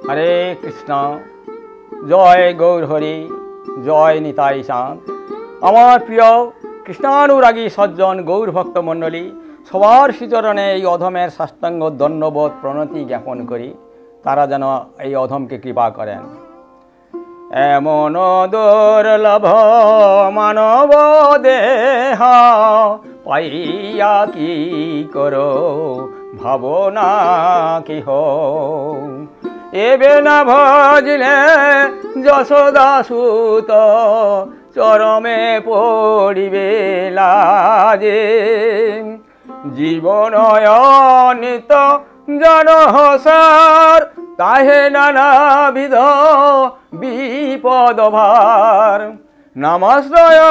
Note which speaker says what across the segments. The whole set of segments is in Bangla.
Speaker 1: हरे कृष्ण जय गौर हरि जय निताई चाँद। আমার প্রিয় কৃষ্ণানুরাগী সজ্জন গৌর ভক্ত মণ্ডলী, সবার শ্রীচরণে এই অধমের সাষ্টাঙ্গ দণ্ডবোধ প্রণতি জ্ঞাপন করি, তারা যেন এই অধমকে কৃপা করেন। এমন দুর্লভ মানব দেহ পাইয়া কি করো ভাবনা কেহ, এবে না ভজলে যশোদা সুত চরমে পড়িবে লাজে। জীবন অনিত জনহসার তাহে নানাবিধ বিপদ ভার, নামাশ্রয়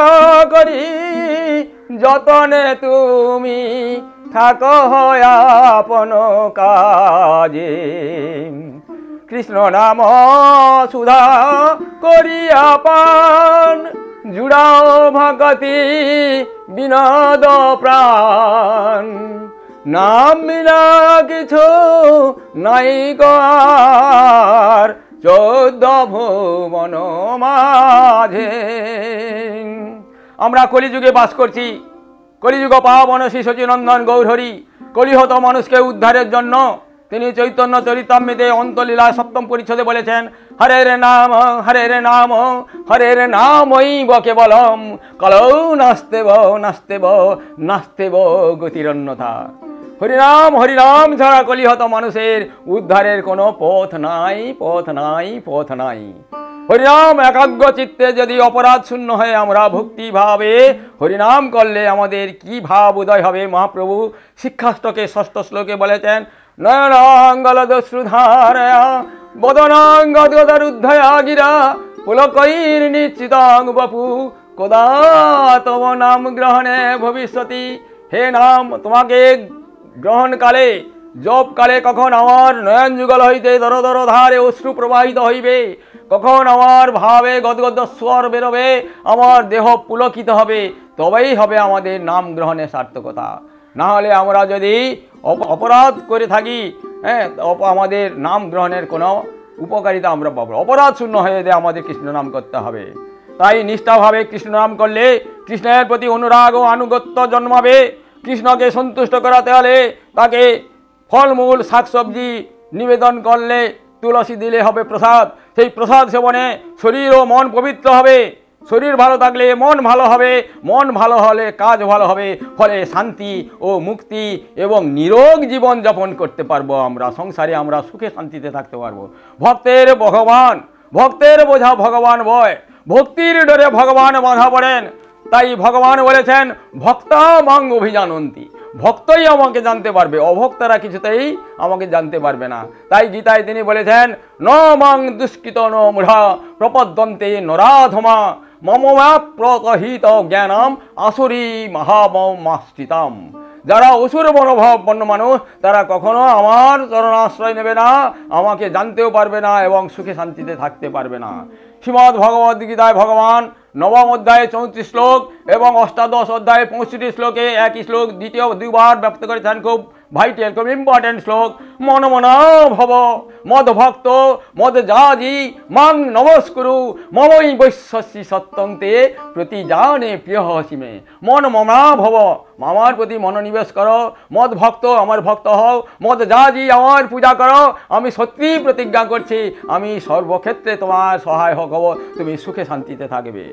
Speaker 1: করি যতনে তুমি থাকো আপন কাজে। কৃষ্ণ নাম সুধা করিয়া পান, জুড়াও ভগতি বিনোদ প্রাণ। নাম বিনা কিছু নাই গার 14 ভুবন মাঝে। আমরা কলিযুগে বাস করছি। কলিযুগ পাবন শ্রী সচিনন্দন গৌরহরি কলিহত মানুষকে উদ্ধারের জন্য তিনি চৈতন্য চরিতামৃতে অন্তলীলা 7ম পরিচ্ছদে বলেছেন, হরের নাম হরের নামই কেবলম কলৌ নাস্তেব নাস্তেব নাস্তেব গতিরন্যথা। হরিনাম হরিনাম ছাড়া কলিহত মানুষের উদ্ধারের কোনো পথ নাই, পথ নাই, পথ নাই। হরিনাম একাগ্র চিত্তে যদি অপরাধ শূন্য হয়ে আমরা ভক্তিভাবে হরিনাম করলে আমাদের কি ভাব উদয় হবে। মহাপ্রভু শিক্ষাষ্টকে 6ষ্ঠ শ্লোকে বলেছেন, নয়নাঙ্গলদশ্রুধারয়া বদনাঙ্গদরুদ্ধয়া গিরা পুলকৈর নিশ্চিতাং বপু কদা তব নাম গ্রহণে ভবিষ্যতি। হে নাম, তোমাকে গ্রহণকালে জপকালে কখন আমার নয়ন যুগল হইতে দর দর ধারে অশ্রু প্রবাহিত হইবে, কখন আমার ভাবে গদগদ স্বর বেরোবে, আমার দেহ পুলকিত হবে, তবেই হবে আমাদের নাম গ্রহণের সার্থকতা। না হলে আমরা যদি অপরাধ করে থাকি, আমাদের নাম গ্রহণের কোনো উপকারিতা আমরা পাবো। অপরাধ শূন্য হয়ে দিয়ে আমাদের কৃষ্ণ নাম করতে হবে। তাই নিষ্ঠাভাবে কৃষ্ণ নাম করলে কৃষ্ণের প্রতি অনুরাগ ও আনুগত্য জন্মাবে। কৃষ্ণকে সন্তুষ্ট করাতে হলে তাকে ফলমূল শাকসবজি নিবেদন করলে, তুলসী দিলে হবে প্রসাদ। সেই প্রসাদ সেবনে শরীর ও মন পবিত্র হবে। শরীর ভালো থাকলে মন ভালো হবে, মন ভালো হলে কাজ ভালো হবে, ফলে শান্তি ও মুক্তি এবং নিরোগ জীবন যাপন করতে পারবো। আমরা সংসারে আমরা সুখে শান্তিতে থাকতে পারবো। ভক্তের ভগবান, ভক্তের বোঝা ভগবান বয়, ভক্তির ডরে ভগবান বাধা পড়েন। তাই ভগবান বলেছেন, ভক্তা মাং অভিজানন্তি, ভক্তই আমাকে জানতে পারবে, অভক্তরা কিছুতেই আমাকে জানতে পারবে না। তাই গীতায় তিনি বলেছেন, ন মাং দুষ্কৃত ন মূঢ়া প্রপদ্যন্তে নরাধমা মমমা প্রকহিত জ্ঞানাম আসুরি মহামাশ্রিতাম। যারা অসুর মনোভাবপন্ন মানুষ, তারা কখনো আমার চরণাশ্রয় নেবে না, আমাকে জানতেও পারবে না এবং সুখে শান্তিতে থাকতে পারবে না। শ্রীমদ্ ভগবদ্ গীতায় ভগবান 9ম অধ্যায়ে 34 শ্লোক এবং অষ্টাদশ অধ্যায়ে 65 শ্লোকে একই শ্লোক দ্বিতীয় 2বার ব্যক্ত করেছেন। খুব ভাইটাল, খুব ইম্পর্টেন্ট শ্লোক। মন মনা ভব মদ ভক্ত মদ যাজি মাং নমস্কুরু মমই বৈশ্বসী সত্যন্তে প্রতি জানে প্রিয় হসিমে। মন মনা ভব, আমার প্রতি মনোনিবেশ করো। মদ ভক্ত, আমার ভক্ত হও। মদ যাজি, আমার পূজা করো। আমি সত্যি প্রতিজ্ঞা করছি, আমি সর্বক্ষেত্রে তোমার সহায়ক হব, তুমি সুখে শান্তিতে থাকবে।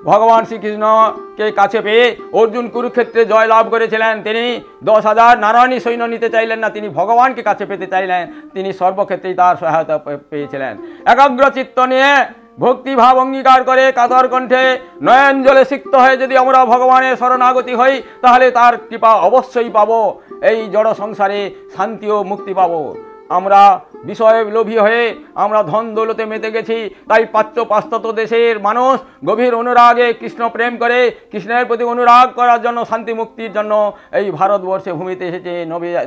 Speaker 1: ভগবান শ্রীকৃষ্ণকে কাছে পেয়ে অর্জুন কুরুক্ষেত্রে জয় লাভ করেছিলেন। তিনি 10,000 নারায়ণী সৈন্য নিতে চাইলেন না, তিনি ভগবানকে কাছে পেতে চাইলেন। তিনি সর্বক্ষেত্রেই তার সহায়তা পেয়েছিলেন। একাগ্র চিত্ত নিয়ে ভক্তিভাব অঙ্গীকার করে কাতর কণ্ঠে নয়ন জলে সিক্ত হয়ে যদি আমরা ভগবানের শরণাগতি হই, তাহলে তার কৃপা অবশ্যই পাবো। এই জড় সংসারে শান্তি ও মুক্তি পাবো। আমরা বিষয়ে লোভী হয়ে আমরা ধন দৌলতে মেতে গেছি। তাই পাশ্চাত্য দেশের মানুষ গভীর অনুরাগে কৃষ্ণ প্রেম করে, কৃষ্ণের প্রতি অনুরাগ করার জন্য, শান্তি মুক্তির জন্য এই ভারতবর্ষে ভূমিতে এসেছে,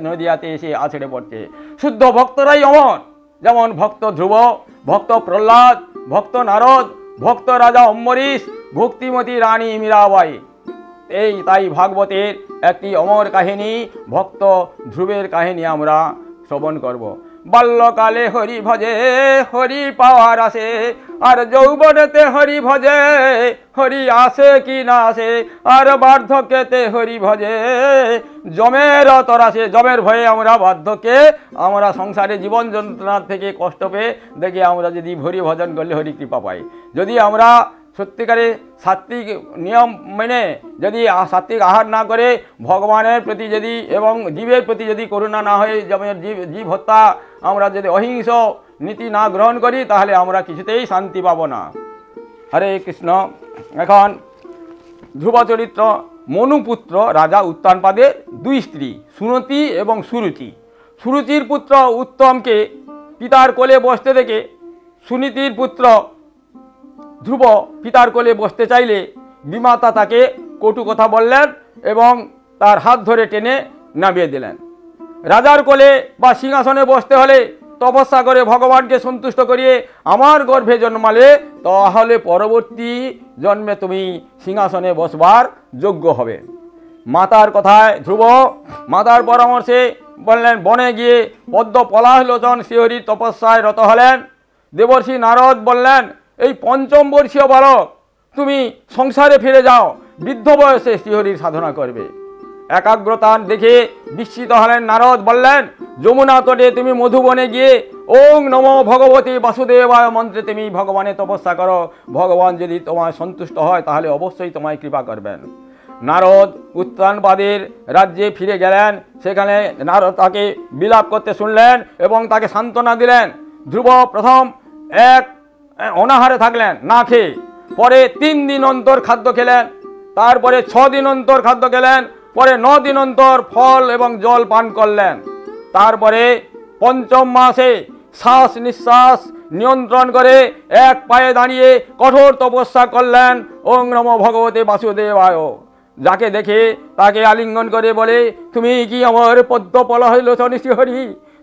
Speaker 1: নদিয়াতে এসে আছড়ে পড়ছে। শুদ্ধ ভক্তরাই অমর, যেমন ভক্ত ধ্রুব, ভক্ত প্রহ্লাদ, ভক্ত নারদ, ভক্ত রাজা অম্বরীশ, ভক্তিমতী রানী মীরাবাই। তাই ভাগবতের একটি অমর কাহিনী ভক্ত ধ্রুবের কাহিনী আমরা শ্রবণ করব। বাল্যকালে হরি ভজে হরি পাওয়ার আসে, আর যৌবনেতে হরি ভজে হরি আসে কি না আসে, আর বার্ধক্যেতে হরি ভজে জমের তরাসে। জমের ভয়ে আমরা বার্ধক্যে আমরা সংসারে জীবন যন্ত্রণার থেকে কষ্ট পেয়ে দেখি আমরা যদি হরি ভজন করলে হরি কৃপা পাই। যদি আমরা সত্যিকারে সাত্বিক নিয়ম মেনে যদি সাত্বিক আহার না করে ভগবানের প্রতি যদি এবং জীবের প্রতি যদি করুণা না হয়ে যেমন জীব হত্যা আমরা যদি অহিংস নীতি না গ্রহণ করি তাহলে আমরা কিছুতেই শান্তি পাব না। হরে কৃষ্ণ। এখন ধ্রুব চরিত্র। মনুপুত্র রাজা উত্তানপাদের দুই স্ত্রী সুনতি এবং সুরুচি। সুরুচির পুত্র উত্তমকে পিতার কোলে বসতে দেখে সুনীতির পুত্র ধ্রুব পিতার কোলে বসতে চাইলে বিমাতা তাকে কটু কথা বললেন এবং তার হাত ধরে টেনে নামিয়ে দিলেন। রাজার কোলে বা সিংহাসনে বসতে হলে তপস্যা করে ভগবানকে সন্তুষ্ট করিয়ে আমার গর্ভে জন্মালে তাহলে পরবর্তী জন্মে তুমি সিংহাসনে বসবার যোগ্য হবে। মাতার কথায় ধ্রুব মাতার পরামর্শে বললেন বনে গিয়ে পদ্ম পলাশলোচন শ্রীহরির তপস্যায় রত হলেন। দেবর্ষি নারদ বললেন এই পঞ্চম বর্ষীয় বালক তুমি সংসারে ফিরে যাও, বৃদ্ধ বয়সে শ্রীহরির সাধনা করবে। একাগ্রতা দেখে বিস্মিত হলেন নারদ। বললেন যমুনা তটে তুমি মধুবনে গিয়ে ওং নমো ভগবতী বাসুদেবায় মন্ত্রে তুমি ভগবানের তপস্যা করো, ভগবান যদি তোমায় সন্তুষ্ট হয় তাহলে অবশ্যই তোমায় কৃপা করবেন। নারদ উত্তানপাদের রাজ্যে ফিরে গেলেন। সেখানে নারদ তাকে বিলাপ করতে শুনলেন এবং তাকে সান্ত্বনা দিলেন। ধ্রুব প্রথম এক অনাহারে থাকলেন না খেয়ে, পরে 3 দিন অন্তর খাদ্য খেলেন, তারপরে 6 দিন অন্তর খাদ্য খেলেন, পরে 9 দিন অন্তর ফল এবং জল পান করলেন। তারপরে পঞ্চম মাসে শ্বাস নিঃশ্বাস নিয়ন্ত্রণ করে এক পায়ে দাঁড়িয়ে কঠোর তপস্যা করলেন ওং নমো ভগবতে বাসুদেবায়। যাকে দেখে তাকে আলিঙ্গন করে বলে তুমি কি আমার পদ্ম পলাশলোচন শ্রীহরি,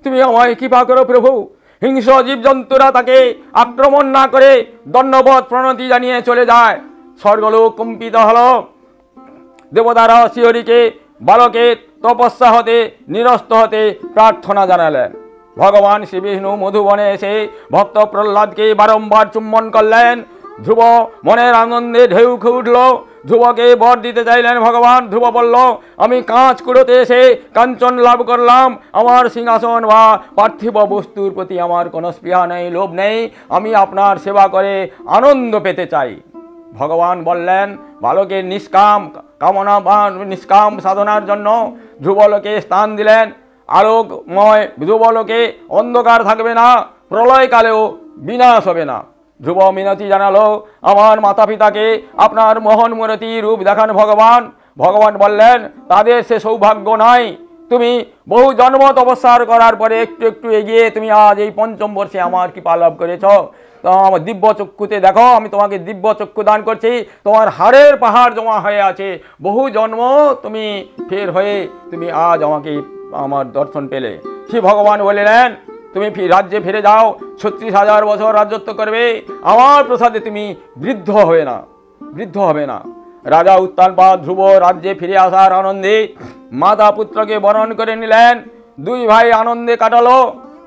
Speaker 1: তুমি আমায় কৃপা করো প্রভু। হিংস্র জীবজন্তুরা তাকে আক্রমণ না করে দণ্ডবৎ প্রণতি জানিয়ে চলে যায়। স্বর্গলোক কম্পিত হল। দেবতারা শ্রীহরিকে বালকের তপস্যা হতে নিরস্ত হতে প্রার্থনা জানালেন। ভগবান শ্রী বিষ্ণু মধুবনে এসে ভক্ত প্রহ্লাদকে বারংবার চুম্বন করলেন। ধ্রুব মনের আনন্দে ঢেউ খেয়ে উঠল। ধ্রুবকে বর দিতে চাইলেন ভগবান। ধ্রুব বলল আমি কাঁচ কুড়োতে এসে কাঞ্চন লাভ করলাম, আমার সিংহাসন বা পার্থিব বস্তুর প্রতি আমার কোনো স্পৃহা নেই, লোভ নেই, আমি আপনার সেবা করে আনন্দ পেতে চাই। ভগবান বললেন বালকের নিষ্কাম কামনা বা নিষ্কাম সাধনার জন্য ধ্রুবলোকে স্থান দিলেন। আলোকময় ধ্রুবলোকে অন্ধকার থাকবে না, প্রলয়কালেও বিনাশ হবে না। ধ্রুব মিনতি জানালো আমার মাতা পিতাকে আপনার মোহন মূরতি রূপ দেখান ভগবান। ভগবান বললেন তাদের সে সৌভাগ্য নাই, তুমি বহু জন্ম তপস্যার করার পরে একটু একটু এগিয়ে তুমি আজ এই পঞ্চম বর্ষে আমার কৃপা লাভ করেছ। তো আমার দিব্য চক্ষুতে দেখো, আমি তোমাকে দিব্য চক্ষু দান করছি, তোমার হাড়ের পাহাড় জমা হয়ে আছে, বহু জন্ম তুমি ফের হয়ে তুমি আজ আমাকে আমার দর্শন পেলে। শ্রী ভগবান বললেন তুমি রাজ্যে ফিরে যাও, 36,000 বছর রাজত্ব করবে, আমার প্রসাদে তুমি বৃদ্ধ হবে না। রাজা উত্তানপাদ ধ্রুব রাজ্যে ফিরে আসার আনন্দে মাতা পুত্রকে বরণ করে নিলেন। 2 ভাই আনন্দে কাটালো।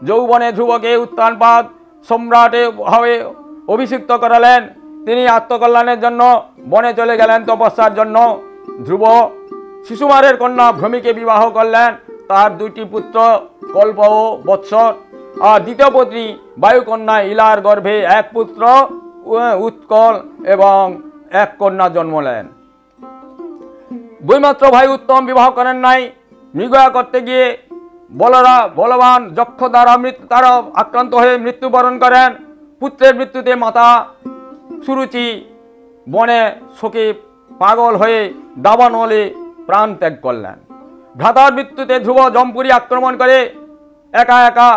Speaker 1: যৌবনে ধ্রুবকে উত্তানপাদ সম্রাটে ভাবে অভিষিক্ত করালেন। তিনি আত্মকল্যাণের জন্য বনে চলে গেলেন তপস্যার জন্য। ধ্রুব শিশুমারের কন্যা ভ্রমিকে বিবাহ করলেন। তার 2টি পুত্র কল্প ও বৎসর, আর দ্বিতীয় পত্নী বায়ুকন্যা ইলার গর্ভে 1 পুত্র উৎকল এবং 1 কন্যা জন্মলেন। বৈমাত্র ভাই উত্তম বিবাহ করেন নাই। মৃগয়া করতে গিয়ে বলবান যক্ষ দ্বারা আক্রান্ত হয়ে মৃত্যুবরণ করেন। পুত্রের মৃত্যুতে মাতা সুরুচি বনে শোকে পাগল হয়ে দাবানলে প্রাণ ত্যাগ করলেন। ভ্রাতার মৃত্যুতে ধ্রুব জম্পুরি আক্রমণ করে একা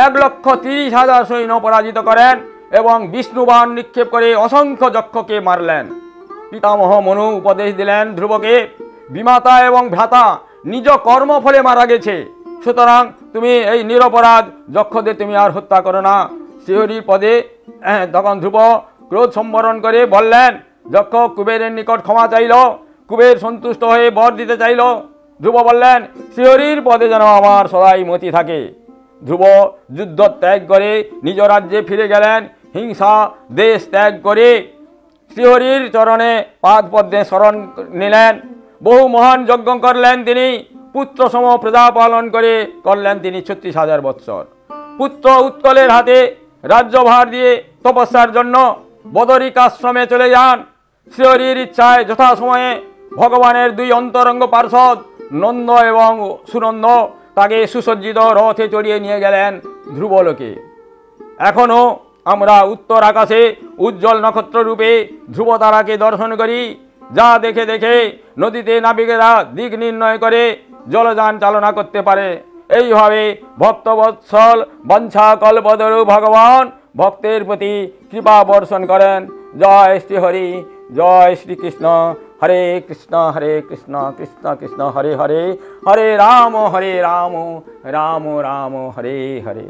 Speaker 1: 1,30,000 সৈন্য পরাজিত করেন এবং বিষ্ণুবাণ নিক্ষেপ করে অসংখ্য যক্ষকে মারলেন। পিতামহ মনু উপদেশ দিলেন ধ্রুবকে বিমাতা এবং ভ্রাতা নিজ কর্মফলে মারা গেছে, সুতরাং তুমি এই নিরপরাধ যক্ষদের তুমি আর হত্যা করো না। শ্রীহরির পদে তখন ধ্রুব ক্রোধ সম্বরণ করে বললেন যক্ষ কুবেরের নিকট ক্ষমা চাইল। কুবের সন্তুষ্ট হয়ে বর দিতে চাইল। ধ্রুব বললেন শ্রীহরির পদে যেন আমার সদাই মতি থাকে। ধ্রুব যুদ্ধ ত্যাগ করে নিজ রাজ্যে ফিরে গেলেন। হিংসা দেশ ত্যাগ করে শ্রীহরির চরণে পাদ পদ্মে শরণ নিলেন। বহু মহান যজ্ঞ করলেন তিনি। পুত্র সম প্রজা পালন করে করলেন তিনি 36,000 বৎসর। পুত্র উৎকলের হাতে রাজ্যভার দিয়ে তপস্যার জন্য বদরিকাশ্রমে চলে যান। শ্রীহরির ইচ্ছায় যথাসময়ে ভগবানের 2 অন্তরঙ্গ পার্ষদ নন্দ এবং সুনন্দ তাকে সুসজ্জিত রথে চড়িয়ে নিয়ে গেলেন ধ্রুবলোকে। এখনও আমরা উত্তর আকাশে উজ্জ্বল নক্ষত্র রূপে ধ্রুব তারাকে দর্শন করি, যা দেখে দেখে নদীতে নাবিকেরা দিক নির্ণয় করে জলযান চালনা করতে পারে। এইভাবে ভক্তবৎসল বাঞ্ছা কল্পতরু ভগবান ভক্তের প্রতি কৃপা বর্ষণ করেন। জয় শ্রী হরি, জয় শ্রীকৃষ্ণ। হরে কৃষ্ণ কৃষ্ণ কৃষ্ণ হরে হরে, হরে রাম রাম রাম হরে হরে।